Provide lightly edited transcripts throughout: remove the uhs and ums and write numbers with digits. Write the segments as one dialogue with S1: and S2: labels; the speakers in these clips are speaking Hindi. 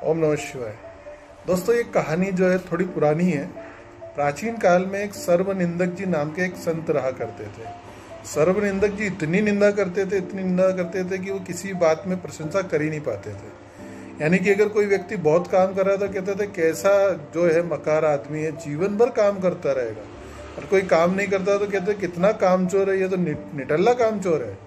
S1: ओम नमः शिवाय। दोस्तों, ये कहानी जो है थोड़ी पुरानी है। प्राचीन काल में एक सर्वनिंदक जी नाम के एक संत रहा करते थे। सर्वनिंदक जी इतनी निंदा करते थे कि वो किसी बात में प्रशंसा कर ही नहीं पाते थे। यानी कि अगर कोई व्यक्ति बहुत काम कर रहा था, कहते थे कैसा जो है मकार आदमी है, जीवन भर काम करता रहेगा। और कोई काम नहीं करता तो कहते कितना कामचोर है, ये तो निठल्ला कामचोर है।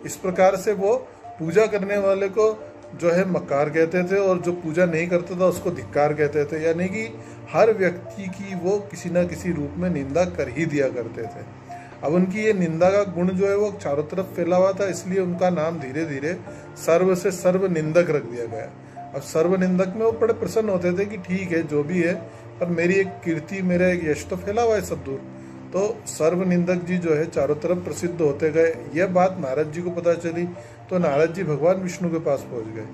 S1: इस प्रकार से वो पूजा करने वाले को जो है मक्कार कहते थे और जो पूजा नहीं करता था उसको धिक्कार कहते थे। यानी कि हर व्यक्ति की वो किसी न किसी रूप में निंदा कर ही दिया करते थे। अब उनकी ये निंदा का गुण जो है वो चारों तरफ फैला हुआ था, इसलिए उनका नाम धीरे धीरे सर्व से सर्वनिंदक रख दिया गया। अब सर्वनिंदक में वो बड़े प्रसन्न होते थे कि ठीक है जो भी है, पर मेरी एक कीर्ति, मेरा एक यश तो फैला हुआ है सब दूर। तो सर्वनिंदक जी जो है चारों तरफ प्रसिद्ध होते गए। यह बात नारद जी को पता चली तो नारद जी भगवान विष्णु के पास पहुंच गए।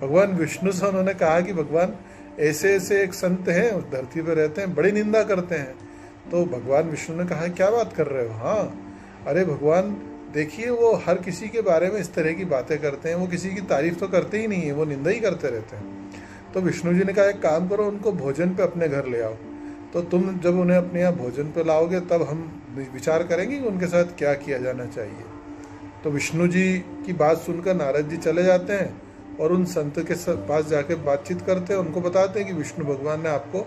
S1: भगवान विष्णु से उन्होंने कहा कि भगवान ऐसे ऐसे एक संत हैं, उस धरती पर रहते हैं, बड़ी निंदा करते हैं। तो भगवान विष्णु ने कहा क्या बात कर रहे हो? हाँ, अरे भगवान देखिए, वो हर किसी के बारे में इस तरह की बातें करते हैं, वो किसी की तारीफ तो करते ही नहीं है, वो निंदा ही करते रहते हैं। तो विष्णु जी ने कहा एक काम करो, उनको भोजन पे अपने घर ले आओ। तो तुम जब उन्हें अपने यहाँ भोजन पे लाओगे तब हम विचार करेंगे कि उनके साथ क्या किया जाना चाहिए। तो विष्णु जी की बात सुनकर नारद जी चले जाते हैं और उन संत के पास जाकर बातचीत करते हैं, उनको बताते हैं कि विष्णु भगवान ने आपको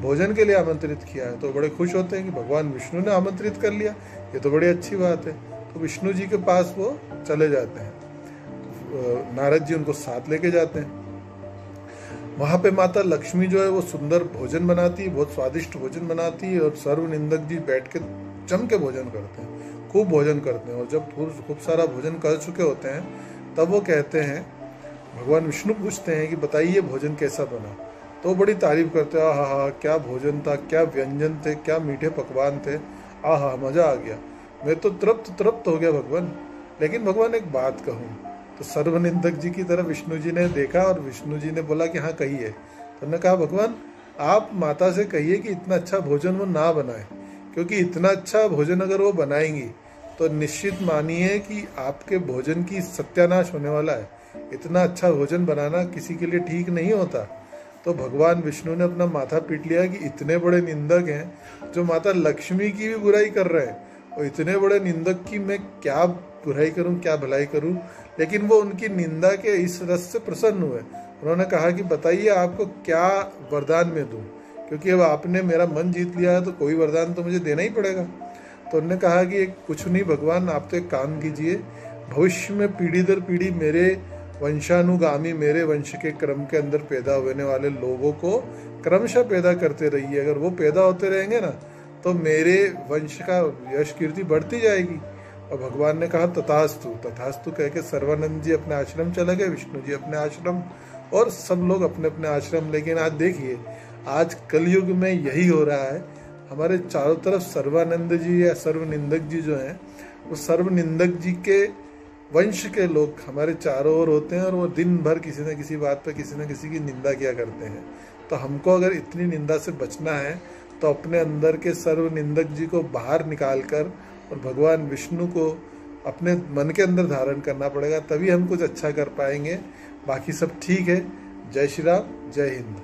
S1: भोजन के लिए आमंत्रित किया है। तो बड़े खुश होते हैं कि भगवान विष्णु ने आमंत्रित कर लिया, ये तो बड़ी अच्छी बात है। तो विष्णु जी के पास वो चले जाते हैं, नारद जी उनको साथ लेके जाते हैं। वहाँ पे माता लक्ष्मी जो है वो सुंदर भोजन बनाती है, बहुत स्वादिष्ट भोजन बनाती है और सर्वनिंदक जी बैठ के जम के भोजन करते हैं, खूब भोजन करते हैं। और जब खूब सारा भोजन कर चुके होते हैं तब वो कहते हैं, भगवान विष्णु पूछते हैं कि बताइए भोजन कैसा बना। तो बड़ी तारीफ करते हैं, आहा क्या भोजन था, क्या व्यंजन थे, क्या मीठे पकवान थे, आहा मजा आ गया, मैं तो तृप्त हो गया भगवान। लेकिन भगवान एक बात कहूँ। तो सर्वनिंदक जी की तरफ विष्णु जी ने देखा और विष्णु जी ने बोला कि हाँ कहिए। तो उन्होंने कहा भगवान आप माता से कहिए कि इतना अच्छा भोजन वो ना बनाए, क्योंकि इतना अच्छा भोजन अगर वो बनाएंगी तो निश्चित मानिए कि आपके भोजन की सत्यानाश होने वाला है। इतना अच्छा भोजन बनाना किसी के लिए ठीक नहीं होता। तो भगवान विष्णु ने अपना माथा पीट लिया कि इतने बड़े निंदक हैं जो माता लक्ष्मी की भी बुराई कर रहे हैं, और इतने बड़े निंदक की मैं क्या बुराई करूं, क्या भलाई करूं। लेकिन वो उनकी निंदा के इस रस से प्रसन्न हुए। उन्होंने कहा कि बताइए आपको क्या वरदान मैं दूं, क्योंकि अब आपने मेरा मन जीत लिया है तो कोई वरदान तो मुझे देना ही पड़ेगा। तो उन्होंने कहा कि कुछ नहीं भगवान, आप तो एक काम कीजिए, भविष्य में पीढ़ी दर पीढ़ी मेरे वंशानुगामी, मेरे वंश के क्रम के अंदर पैदा होने वाले लोगों को क्रमशः पैदा करते रहिए। अगर वो पैदा होते रहेंगे ना तो मेरे वंश का यश कीर्ति बढ़ती जाएगी। और भगवान ने कहा तथास्तु। तथास्तु कह के सर्वानंद जी अपने आश्रम चले गए, विष्णु जी अपने आश्रम और सब लोग अपने अपने आश्रम। लेकिन आज देखिए, आज कलयुग में यही हो रहा है। हमारे चारों तरफ सर्वानंद जी या सर्वनिंदक जी जो हैं, वो सर्वनिंदक जी के वंश के लोग हमारे चारों ओर होते हैं और वो दिन भर किसी न किसी बात पर किसी न किसी की निंदा किया करते हैं। तो हमको अगर इतनी निंदा से बचना है तो अपने अंदर के सर्वनिंदक जी को बाहर निकाल कर और भगवान विष्णु को अपने मन के अंदर धारण करना पड़ेगा, तभी हम कुछ अच्छा कर पाएंगे। बाकी सब ठीक है। जय श्री राम, जय हिंद।